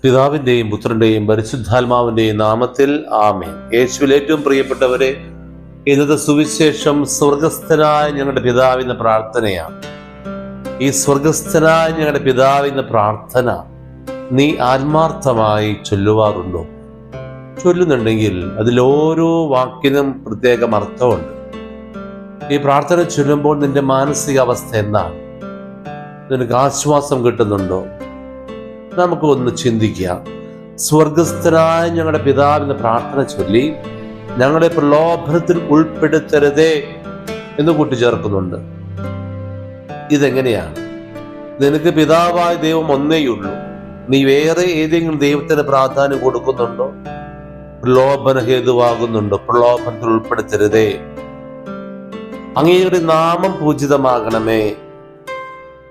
പിതാവിന്റെയും പുത്രന്റെയും പരിശുദ്ധാത്മാവിന്റെയും നാമത്തിൽ ആമേൻ. യേശുവിൽ ഏറ്റവും പ്രിയപ്പെട്ടവരെ, ഇന്നത്തെ സുവിശേഷം സ്വർഗസ്ഥനായ ഞങ്ങളുടെ പിതാവെന്ന പ്രാർത്ഥനയാണ്. ഈ സ്വർഗസ്ഥനായ ഞങ്ങളുടെ പിതാവെന്ന പ്രാർത്ഥന നീ ആത്മാർത്ഥമായി ചൊല്ലുവാറുണ്ടോ? ചൊല്ലുന്നുണ്ടെങ്കിൽ അതിലോരോ വാക്കിനും പ്രത്യേകം അർത്ഥമുണ്ട്. ഈ പ്രാർത്ഥന ചൊല്ലുമ്പോൾ നിന്റെ മാനസികാവസ്ഥ എന്താണ്? നിനക്ക് ആശ്വാസം കിട്ടുന്നുണ്ടോ? നമുക്കൊന്ന് ചിന്തിക്കാം. സ്വർഗസ്ഥനായ ഞങ്ങളുടെ പിതാവെന്ന പ്രാർത്ഥന ചൊല്ലി ഞങ്ങളെ പ്രലോഭനത്തിൽ ഉൾപ്പെടുത്തരുതേ എന്ന് കൂട്ടിച്ചേർക്കുന്നുണ്ട്. ഇതെങ്ങനെയാണ്? നിനക്ക് പിതാവായ ദൈവം ഒന്നേയുള്ളൂ. നീ വേറെ ഏതെങ്കിലും ദൈവത്തിന് പ്രാധാന്യം കൊടുക്കുന്നുണ്ടോ? പ്രലോഭന ഹേതുവാകുന്നുണ്ടോ? പ്രലോഭനത്തിൽ ഉൾപ്പെടുത്തരുതേ. അങ്ങയുടെ നാമം പൂജിതമാകണമേ.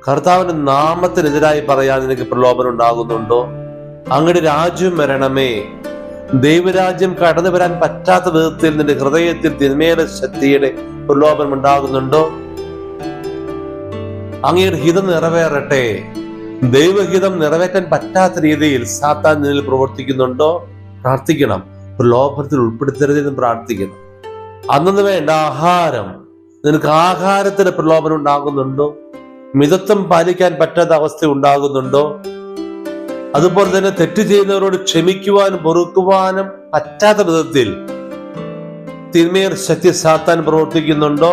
കർത്താവിന്റെ നാമത്തിനെതിരായി പറയാൻ നിനക്ക് പ്രലോഭനം ഉണ്ടാകുന്നുണ്ടോ? അങ്ങയുടെ രാജ്യം വരണമേ. ദൈവരാജ്യം കടന്നു വരാൻ പറ്റാത്ത വിധത്തിൽ നിന്റെ ഹൃദയത്തിൽ തിന്മയുടെ ശക്തിയുടെ പ്രലോഭനം ഉണ്ടാകുന്നുണ്ടോ? അങ്ങയുടെ ഹിതം നിറവേറട്ടെ. ദൈവഹിതം നിറവേറ്റാൻ പറ്റാത്ത രീതിയിൽ സാത്താൻ നിന്നിൽ പ്രവർത്തിക്കുന്നുണ്ടോ? പ്രാർത്ഥിക്കണം. പ്രലോഭനത്തിൽ ഉൾപ്പെടുത്തരുതെന്ന് പ്രാർത്ഥിക്കണം. അന്നു വേണ്ട ആഹാരം, നിനക്ക് ആഹാരത്തിന് പ്രലോഭനം ഉണ്ടാകുന്നുണ്ടോ? മിതത്വം പാലിക്കാൻ പറ്റാത്ത അവസ്ഥ ഉണ്ടാകുന്നുണ്ടോ? അതുപോലെ തന്നെ തെറ്റ് ചെയ്യുന്നവരോട് ക്ഷമിക്കുവാനും പൊറുക്കുവാനും പറ്റാത്ത വിധത്തിൽ തിന്മയുടെ ശക്തി സാത്താൻ പ്രവർത്തിക്കുന്നുണ്ടോ?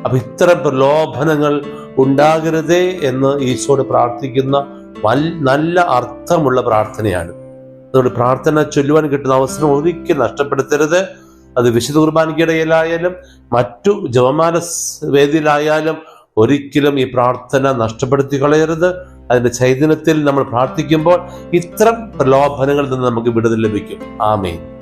അപ്പൊ ഇത്തരം പ്രലോഭനങ്ങൾ ഉണ്ടാകരുതേ എന്ന് ഈശോട് പ്രാർത്ഥിക്കുന്ന നല്ല അർത്ഥമുള്ള പ്രാർത്ഥനയാണ്. അതുകൊണ്ട് പ്രാർത്ഥന ചൊല്ലുവാൻ കിട്ടുന്ന അവസരം ഒരിക്കലും നഷ്ടപ്പെടുത്തരുത്. അത് വിശുദ്ധ കുർബാനയ്ക്കിടയിലായാലും മറ്റു ജപമാല വേദിയിലായാലും ഒരിക്കലും ഈ പ്രാർത്ഥന നഷ്ടപ്പെടുത്തി കളയരുത്. അതിന്റെ ചൈതന്യത്തിൽ നമ്മൾ പ്രാർത്ഥിക്കുമ്പോൾ ഇത്തരം പ്രലോഭനങ്ങളിൽ നിന്ന് നമുക്ക് വിടുതൽ ലഭിക്കും. ആമേൻ.